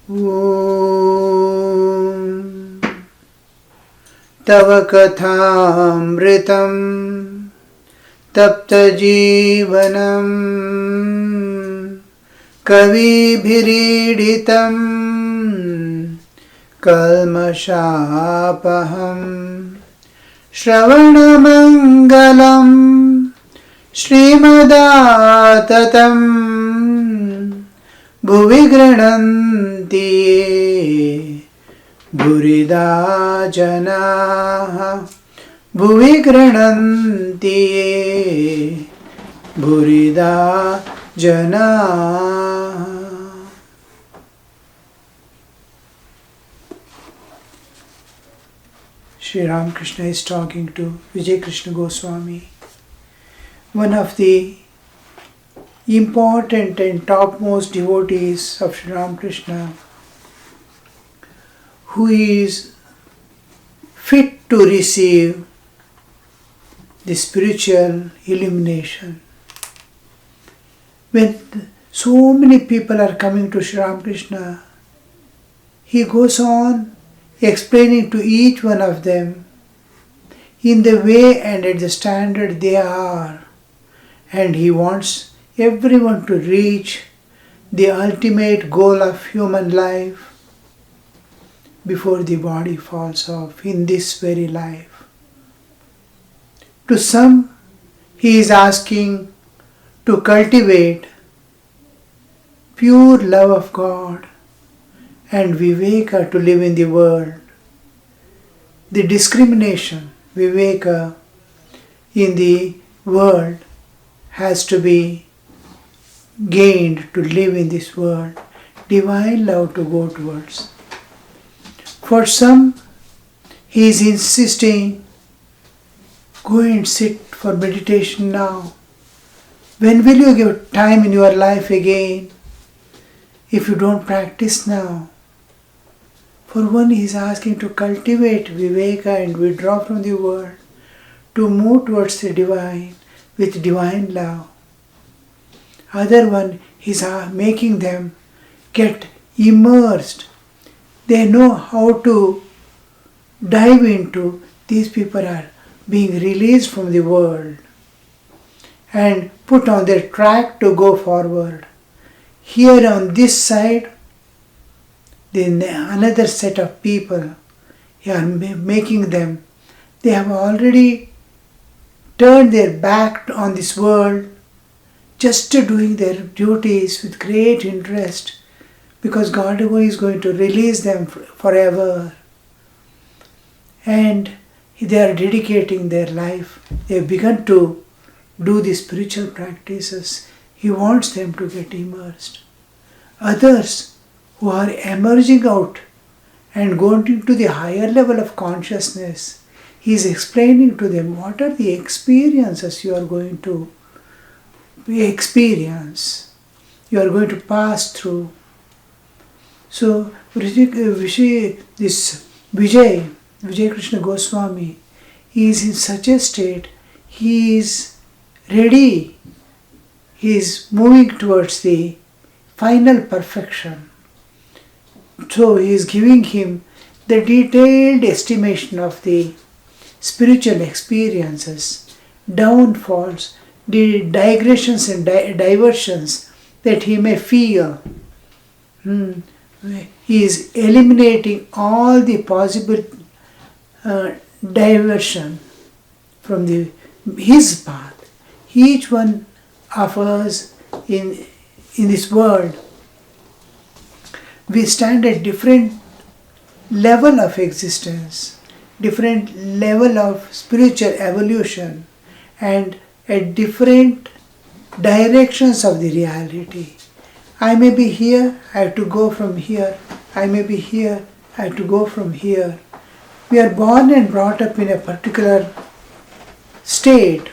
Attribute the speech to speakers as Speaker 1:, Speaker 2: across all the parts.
Speaker 1: Om Tava Kathamritam Tapta Jivanam Kavi Bhiriditam Kalmashapaham Shravanamangalam Srimadaatatam Bhuvi Grananti Bhurida Janaha Bhuvi Grananti Bhurida Janaha. Sri Ramakrishna is talking to Vijay Krishna Goswami, one of the important and topmost devotees of Sri Ramakrishna, who is fit to receive the spiritual illumination. When so many people are coming to Sri Ramakrishna, he goes on explaining to each one of them in the way and at the standard they are, and he wants everyone to reach the ultimate goal of human life before the body falls off in this very life. To some, he is asking to cultivate pure love of God and Viveka to live in the world. The discrimination, Viveka, in the world has to be gained to live in this world. Divine love to go towards. For some, he is insisting, go and sit for meditation now. When will you give time in your life again if you don't practice now? For one, he is asking to cultivate Viveka and withdraw from the world, to move towards the divine with divine love. Other one, he is making them get immersed. They know how to dive into. These people are being released from the world and put on their track to go forward. Here on this side, then another set of people, you are making them, they have already turned their back on this world, just doing their duties with great interest, because God is going to release them forever. And they are dedicating their life. They have begun to do the spiritual practices. He wants them to get immersed. Others who are emerging out and going into the higher level of consciousness, he is explaining to them what are the experiences you are going to experience, you are going to pass through. So Vijay Krishna Goswami, he is in such a state, he is ready, he is moving towards the final perfection. So he is giving him the detailed estimation of the spiritual experiences, downfalls, the digressions and diversions that he may feel. He is eliminating all the possible diversion from his path. Each one of us in this world, we stand at different level of existence, different level of spiritual evolution, and at different directions of the reality. I may be here, I have to go from here. I may be here, I have to go from here. We are born and brought up in a particular state.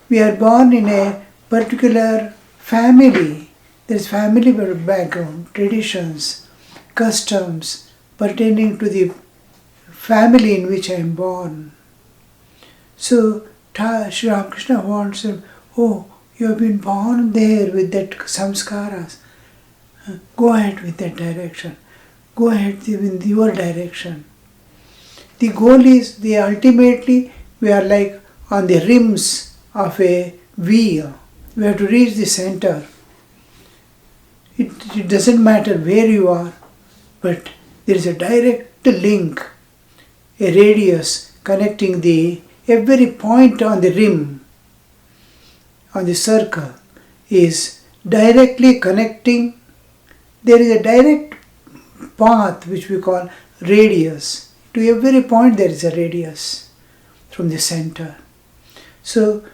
Speaker 1: We are born in a particular family. There is family background, traditions, customs pertaining to the family in which I am born. So Sri Ramakrishna wants him, oh, you have been born there with that samskaras. Go ahead with that direction. go ahead in your direction. The goal is, ultimately we are like on the rims of a wheel. We have to reach the center. It doesn't matter where you are, but there is a direct link, a radius connecting every point on the rim, on the circle, is directly connecting. There is a direct path which we call radius. To every point there is a radius from the center. So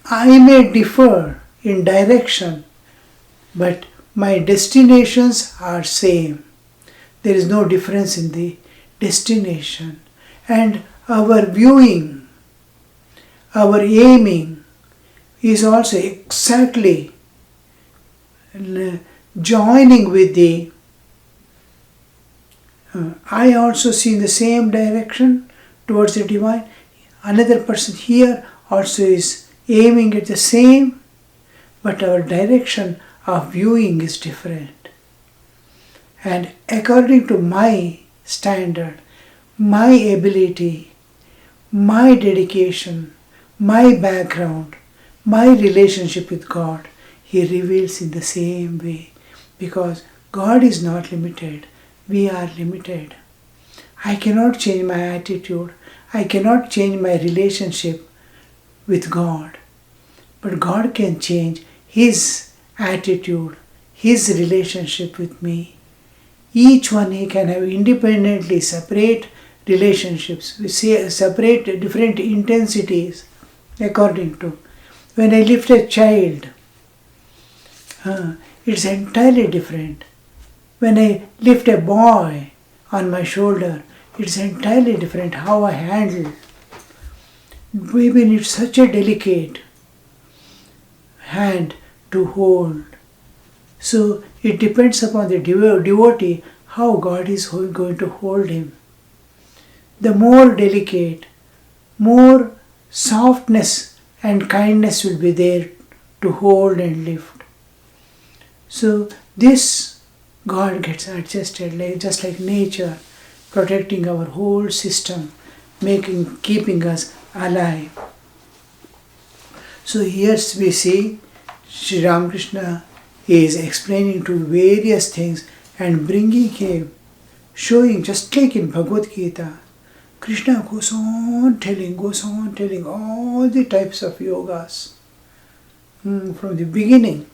Speaker 1: I may differ in direction, but my destinations are same. There is no difference in the destination. And our viewing, our aiming is also exactly joining with the I also see in the same direction towards the divine. Another person here also is aiming at the same, but our direction of viewing is different. And according to my standard, my ability, my dedication, my background, my relationship with God, He reveals in the same way. Because God is not limited. We are limited. I cannot change my attitude. I cannot change my relationship with God. But God can change His attitude, His relationship with me. Each one He can have independently separate relationships. We see separate different intensities according to. When I lift a child, it's entirely different. When I lift a boy on my shoulder, it's entirely different how I handle. Even it's such a delicate hand to hold. So it depends upon the devotee how God is going to hold him. The more delicate, more softness and kindness will be there to hold and lift. So this God gets adjusted, just like nature, protecting our whole system, keeping us alive. So here we see Sri Ramakrishna is explaining to various things and bringing him, showing, just like in Bhagavad Gita, Krishna goes on telling all the types of yogas from the beginning.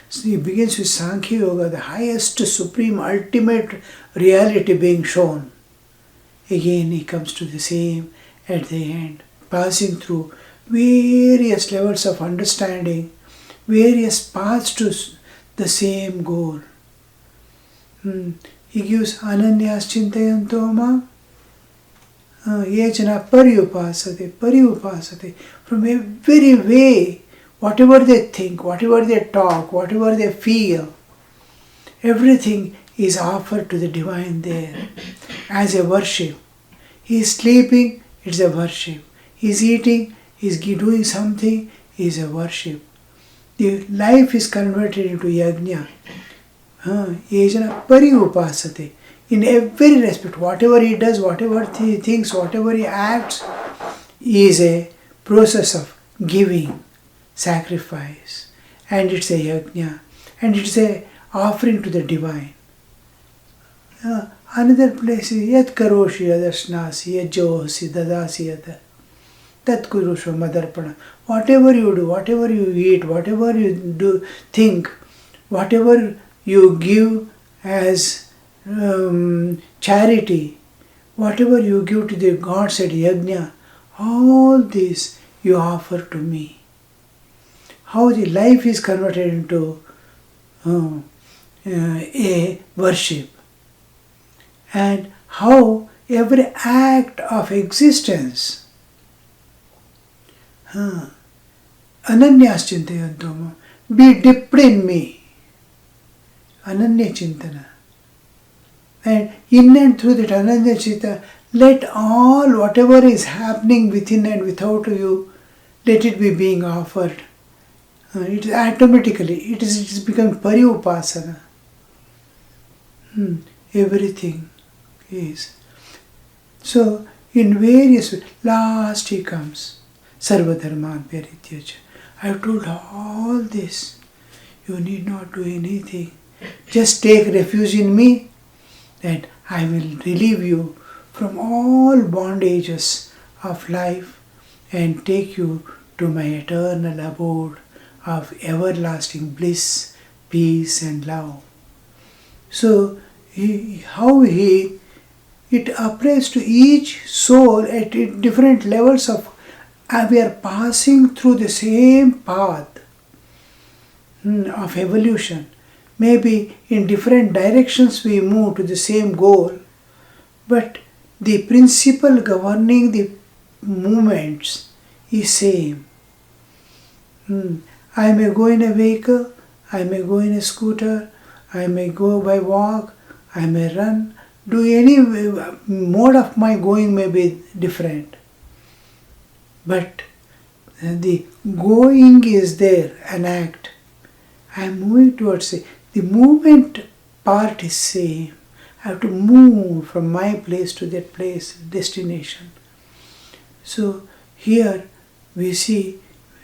Speaker 1: So he begins with Sankhya Yoga, the highest, supreme, ultimate reality being shown. Again he comes to the same at the end, passing through various levels of understanding, various paths to the same goal. He gives Ananyas Chintayanto Ma, Yechana Pariupasate, from every way. Whatever they think, whatever they talk, whatever they feel, everything is offered to the divine there as a worship. He is sleeping, it's a worship. He is eating, he is doing something, is a worship. The life is converted into yajna. Yajna pariupasate. In every respect, whatever he does, whatever he thinks, whatever he acts, is a process of giving, sacrifice, and it's a yajna, and it's a offering to the divine. Another place is yat karoshi adashnasi yajjosi dadasi yata tat kurusho madarpana. Whatever you do, whatever you eat, whatever you do, think, whatever you give as charity, whatever you give to the gods at yajna, all this you offer to me. How the life is converted into a worship, and how every act of existence, Ananyas Chintayanto, be dipped in me, Ananya Chintana. And in and through that Ananya Chita, let all whatever is happening within and without you, let it be being offered. It is automatically, it is become pariupasana. everything is. So, in various ways, last he comes, Sarvadharman Parityaja. I have told all this. You need not do anything. Just take refuge in me, and I will relieve you from all bondages of life and take you to my eternal abode of everlasting bliss, peace and love. So, it applies to each soul at different levels of, we are passing through the same path of evolution. Maybe in different directions we move to the same goal, but the principle governing the movements is same. I may go in a vehicle, I may go in a scooter, I may go by walk, I may run, do any mode of my going may be different. But the going is there, an act. I am moving towards it. The movement part is same. I have to move from my place to that place, destination. So here we see,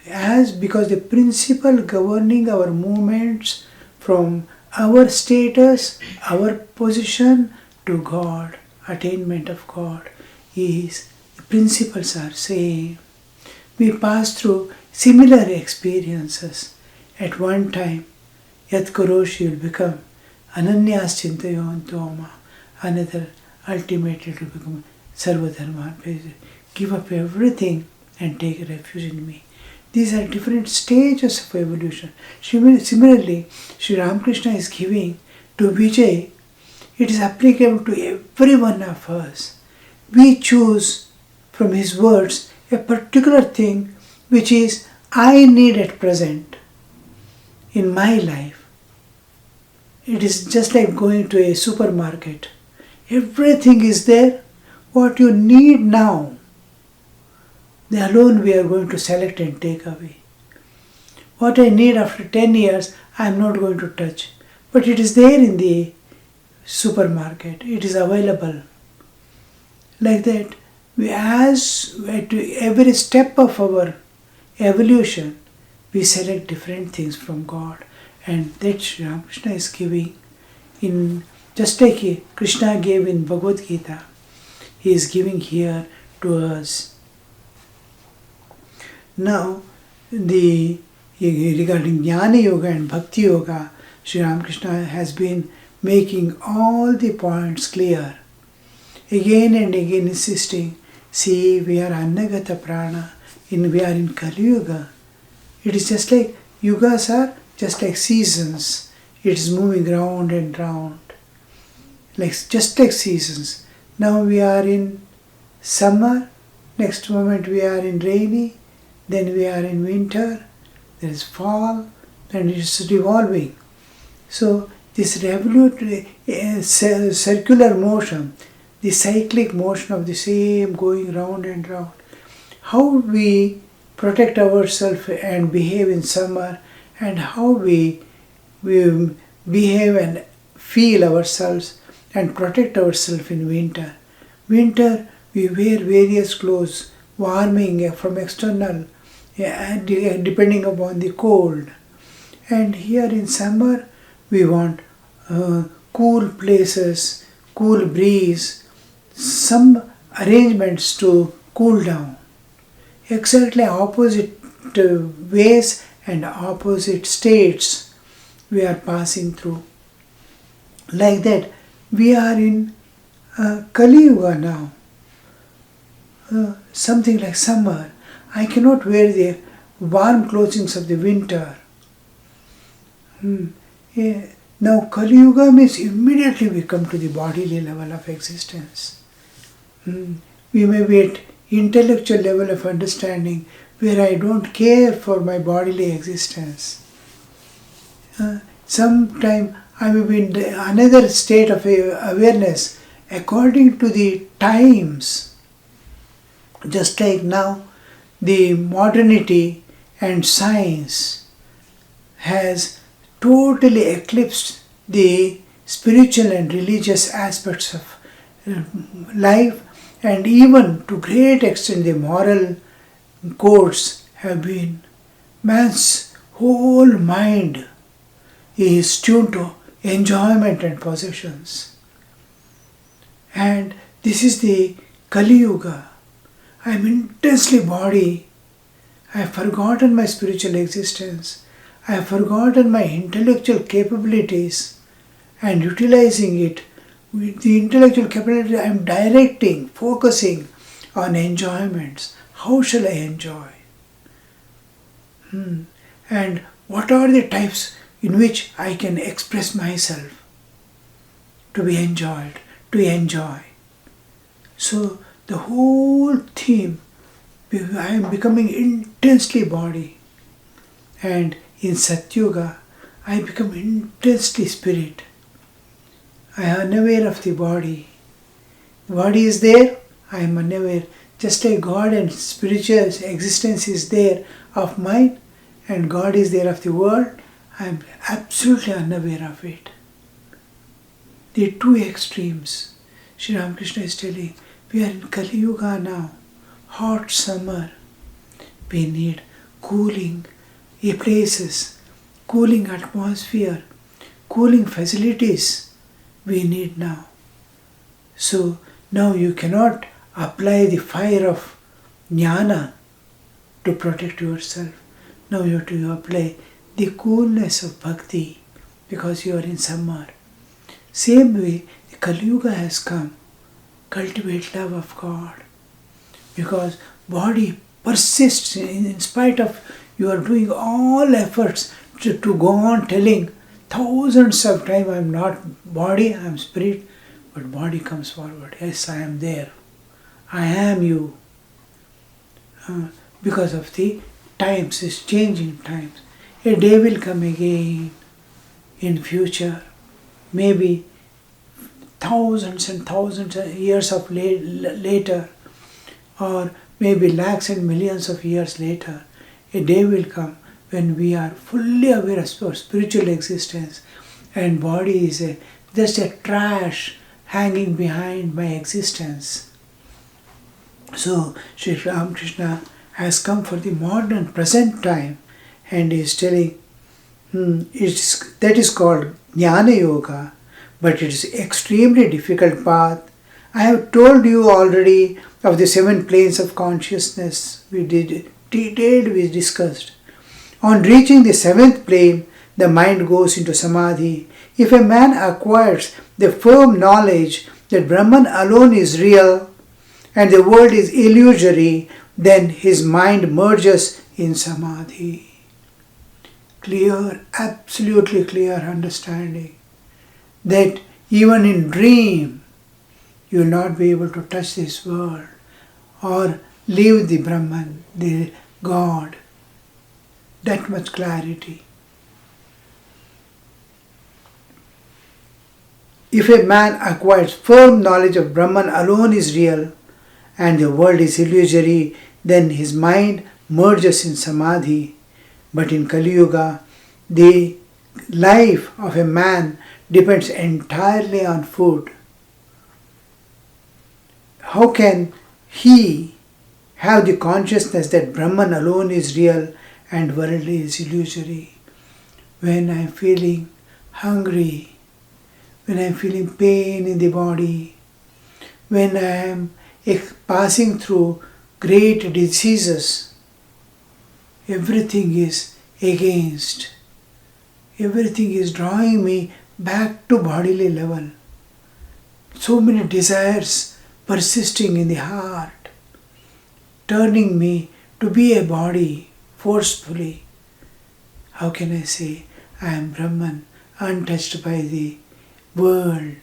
Speaker 1: because the principle governing our movements from our status, our position to God, attainment of God, is the principles are same. We pass through similar experiences. At one time, Yat Karoshi will become Ananyas Chintayantoma. Another, ultimately to become Sarvadharman. Give up everything and take refuge in me. These are different stages of evolution. Similarly, Sri Ramakrishna is giving to Vijay. It is applicable to every one of us. We choose from his words a particular thing which is I need at present in my life. It is just like going to a supermarket. Everything is there. What you need now, the alone we are going to select and take away. What I need after 10 years, I am not going to touch. But it is there in the supermarket. It is available. Like that, at every step of our evolution, we select different things from God. And that Sri Ramakrishna is giving just like Krishna gave in Bhagavad Gita, he is giving here to us. Now, regarding Jnana Yoga and Bhakti Yoga, Sri Ramakrishna has been making all the points clear. Again and again insisting, see, we are Annagata Prana, we are in Kali Yuga. It is just like, yugas are just like seasons. It is moving round and round. Just like seasons. Now we are in summer, next moment we are in rainy, then we are in winter, there is fall, and it is revolving. So this circular motion, the cyclic motion of the same going round and round, how we protect ourselves and behave in summer, and how we behave and feel ourselves and protect ourselves in winter. Winter, we wear various clothes, warming from external, depending upon the cold. And here in summer, we want cool places, cool breeze, some arrangements to cool down. Exactly opposite ways and opposite states we are passing through. Like that, we are in Kali Yuga now. Something like summer. I cannot wear the warm clothings of the winter. Now Kali Yuga means immediately we come to the bodily level of existence. We may be at intellectual level of understanding where I don't care for my bodily existence. Sometime I may be in another state of awareness according to the times. Just like now, the modernity and science has totally eclipsed the spiritual and religious aspects of life, and even to great extent the moral codes have been. Man's whole mind is tuned to enjoyment and possessions. And this is the Kali Yuga. I am intensely body. I have forgotten my spiritual existence. I have forgotten my intellectual capabilities, and utilizing it with the intellectual capability I am directing, focusing on enjoyments. How shall I enjoy? And what are the types in which I can express myself to be enjoyed, to enjoy? So the whole theme, I am becoming intensely body, and in Satyuga I become intensely spirit. I am unaware of the body. The body is there, I am unaware. Just like God and spiritual existence is there of mine, and God is there of the world, I am absolutely unaware of it. The two extremes. Sri Ramakrishna is telling, we are in Kali Yuga now, hot summer. We need cooling places, cooling atmosphere, cooling facilities we need now. So now you cannot apply the fire of jnana to protect yourself. Now you have to apply the coolness of bhakti because you are in summer. Same way, the Kali Yuga has come. Cultivate love of God, because body persists in spite of you are doing all efforts to go on telling thousands of times, I am not body, I am spirit, but body comes forward. Yes, I am there. I am you. Because of the times, is changing times. A day will come again in future, maybe thousands and thousands of years of later, or maybe lakhs and millions of years later, a day will come when we are fully aware of our spiritual existence, and body is just a trash hanging behind my existence. So Sri Ramakrishna has come for the modern present time, and is telling that is called Jnana Yoga, but it is extremely difficult path. I have told you already of the 7 planes of consciousness. We discussed. On reaching the 7th plane, the mind goes into samadhi. If a man acquires the firm knowledge that Brahman alone is real and the world is illusory, then his mind merges in samadhi. Clear, absolutely clear understanding that even in dream you will not be able to touch this world or leave the Brahman, the God. That much clarity. If a man acquires firm knowledge of Brahman alone is real and the world is illusory, then his mind merges in samadhi. But in Kali Yuga, the life of a man depends entirely on food. How can he have the consciousness that Brahman alone is real and world is illusory? When I am feeling hungry, when I am feeling pain in the body, when I am passing through great diseases, everything is against. Everything is drawing me back to bodily level. So many desires persisting in the heart, turning me to be a body forcefully. How can I say I am Brahman, untouched by the world?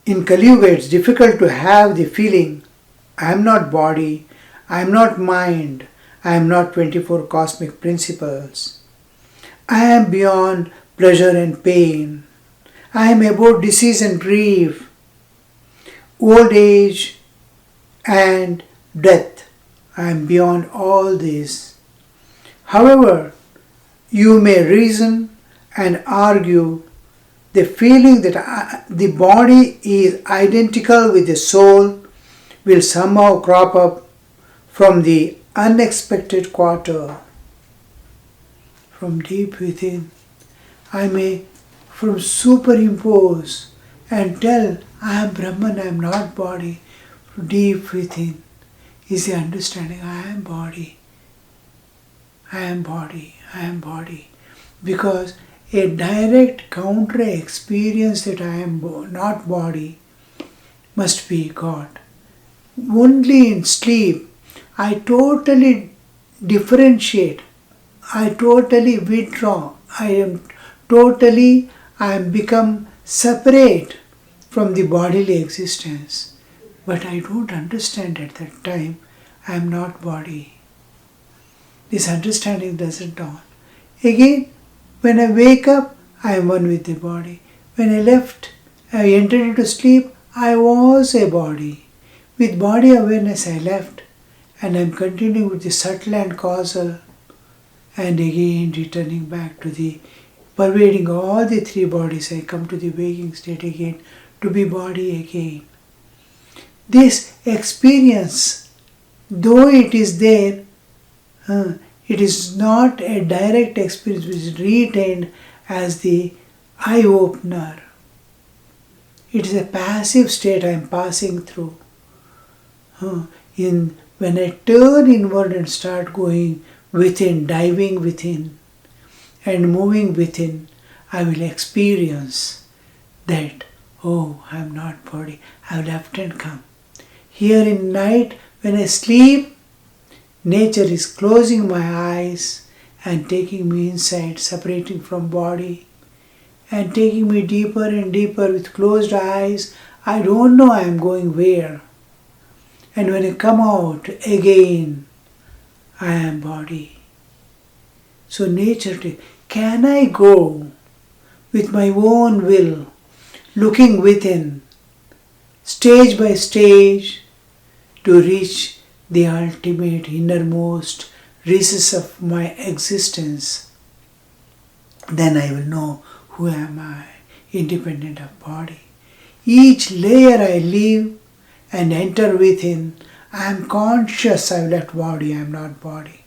Speaker 1: In Kali Yuga, it's difficult to have the feeling, I am not body, I am not mind, I am not 24 cosmic principles. I am beyond pleasure and pain. I am above disease and grief, old age and death. I am beyond all this. However, You may reason and argue. The feeling that the body is identical with the soul will somehow crop up from the unexpected quarter. From deep within, I may superimpose and tell, I am Brahman, I am not body. From deep within is the understanding, I am body. I am body, I am body. Because a direct counter experience that I am not body must be God. Only in sleep I totally differentiate, I totally withdraw, I am become separate from the bodily existence. But I don't understand at that time I am not body. This understanding doesn't dawn. Again, when I wake up, I am one with the body. When I entered into sleep, I was a body. With body awareness I left, and I am continuing with the subtle and causal, and again returning back to the pervading all the three bodies. I come to the waking state again, to be body again. This experience, though it is there, it is not a direct experience which is retained as the eye-opener. It is a passive state I am passing through. When I turn inward and start going within, diving within and moving within, I will experience that, oh, I am not body, I have left and come. Here in night, when I sleep, nature is closing my eyes and taking me inside, separating from body and taking me deeper and deeper with closed eyes. I don't know I am going where. And when I come out again, I am body. So nature, can I go with my own will, looking within, stage by stage, to reach the ultimate innermost recess of my existence? Then I will know who am I, independent of body. Each layer I leave and enter within, I am conscious I have left body, I am not body.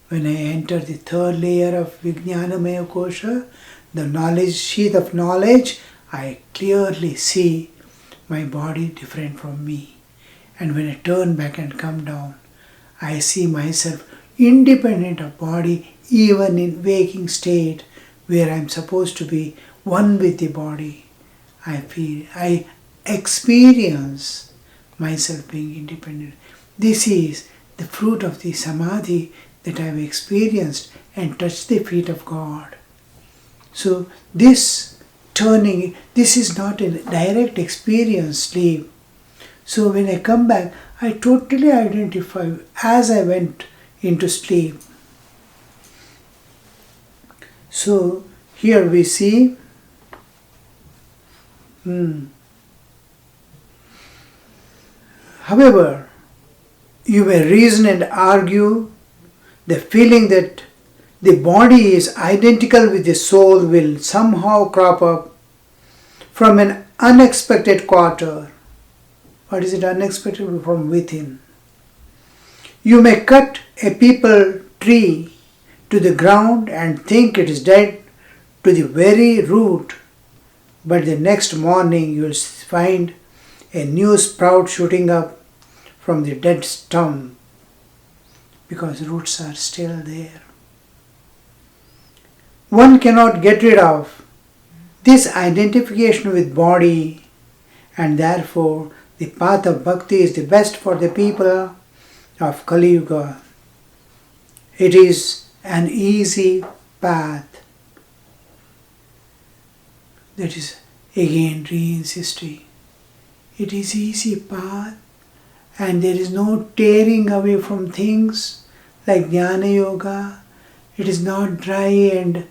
Speaker 1: When I enter the third layer of Vijnanamaya Kosha, the knowledge, sheath of knowledge, I clearly see my body different from me. And when I turn back and come down, I see myself independent of body, even in waking state where I am supposed to be one with the body. I experience myself being independent. This is the fruit of the samadhi that I have experienced and touched the feet of God. So this turning, this is not a direct experience, sleep. So when I come back, I totally identify as I went into sleep. So here we see however, you may reason and argue, the feeling that the body is identical with the soul will somehow crop up from an unexpected quarter. What is it unexpected? From within. You may cut a peepal tree to the ground and think it is dead to the very root, but the next morning you will find a new sprout shooting up from the dead stump because roots are still there. One cannot get rid of this identification with body, and therefore the path of bhakti is the best for the people of Kali Yuga. It is an easy path. That is again re-insisting. It is easy path and there is no tearing away from things like Jnana Yoga. It is not dry and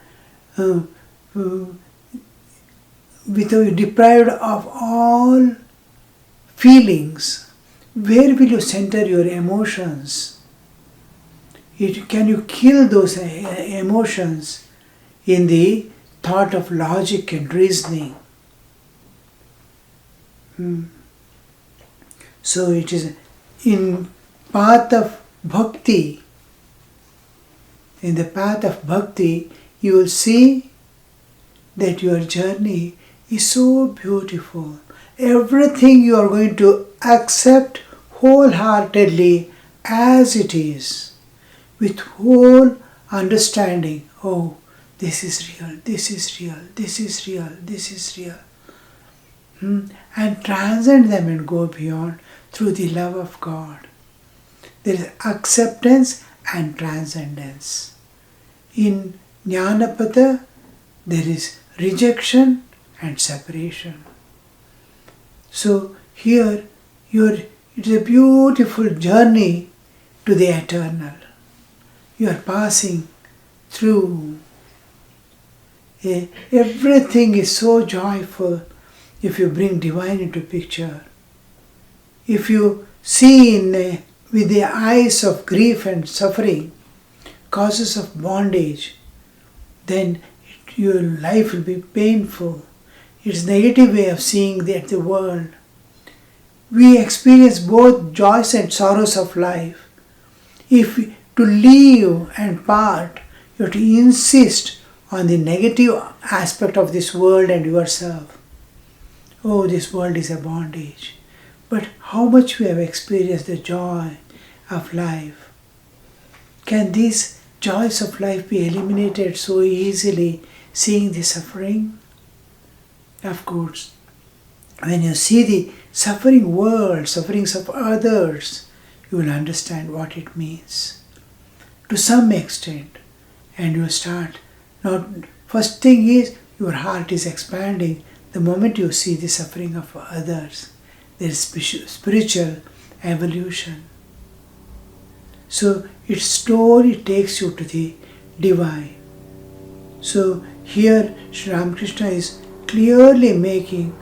Speaker 1: deprived of all feelings. Where will you center your emotions? Can you kill those emotions in the thought of logic and reasoning. So it is in path of bhakti. In the path of bhakti, you will see that your journey is so beautiful. Everything you are going to accept wholeheartedly as it is, with whole understanding. Oh, this is real, this is real, this is real, this is real. And transcend them and go beyond through the love of God. There is acceptance and transcendence. In Jnanapada, there is rejection and separation. So here, it is a beautiful journey to the eternal. You are passing through. Everything is so joyful if you bring divine into picture. If you see with the eyes of grief and suffering, causes of bondage, then your life will be painful. It's a negative way of seeing the world. We experience both joys and sorrows of life. If to live and part, you have to insist on the negative aspect of this world and yourself. Oh, this world is a bondage. But how much we have experienced the joy of life. Can these joys of life be eliminated so easily, seeing the suffering? Of course. When you see the suffering world, sufferings of others, you will understand what it means. To some extent. And you start, first thing is, your heart is expanding the moment you see the suffering of others. There is spiritual evolution. So its story takes you to the divine. So here Sri Ramakrishna is clearly making,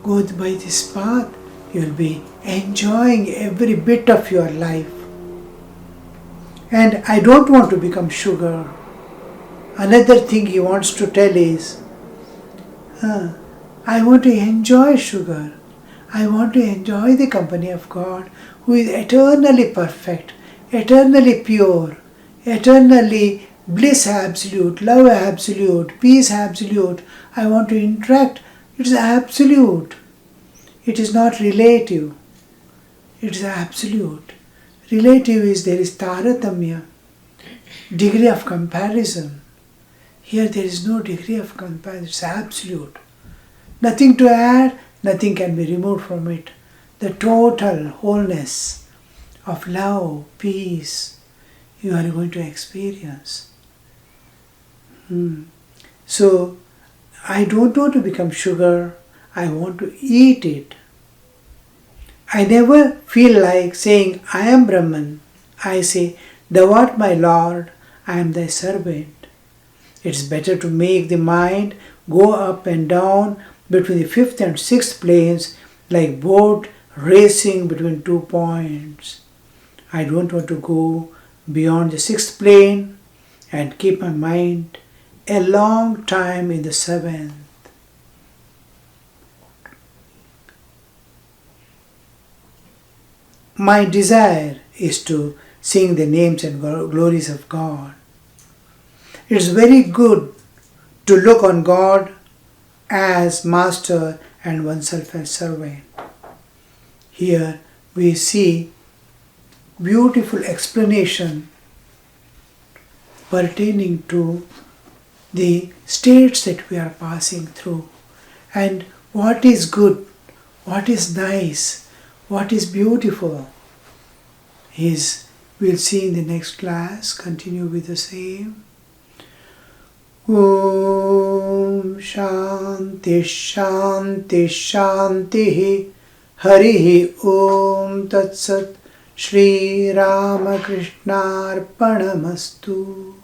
Speaker 1: go by this path, you will be enjoying every bit of your life. And I don't want to become sugar. Another thing he wants to tell is, I want to enjoy sugar. I want to enjoy the company of God, who is eternally perfect, eternally pure, eternally bliss absolute, love absolute, peace absolute. I want to interact. It is absolute. It is not relative. It is absolute. Relative is there is taratamya, degree of comparison. Here there is no degree of comparison. It's absolute. Nothing to add, nothing can be removed from it. The total wholeness of love, peace, you are going to experience. So, I don't want to become sugar. I want to eat it. I never feel like saying, I am Brahman. I say, Thou art my Lord, I am thy servant. It's better to make the mind go up and down between the fifth and sixth planes like boat racing between 2 points. I don't want to go beyond the sixth plane and keep my mind a long time in the seventh. My desire is to sing the names and glories of God. It's very good to look on God as master and oneself as servant. Here we see beautiful explanation pertaining to the states that we are passing through and what is good, what is nice, what is beautiful we'll see in the next class. Continue with the same. Om Shanti Shanti Shanti Harihi Om Tat Sat Shri Ramakrishna Arpanamastu.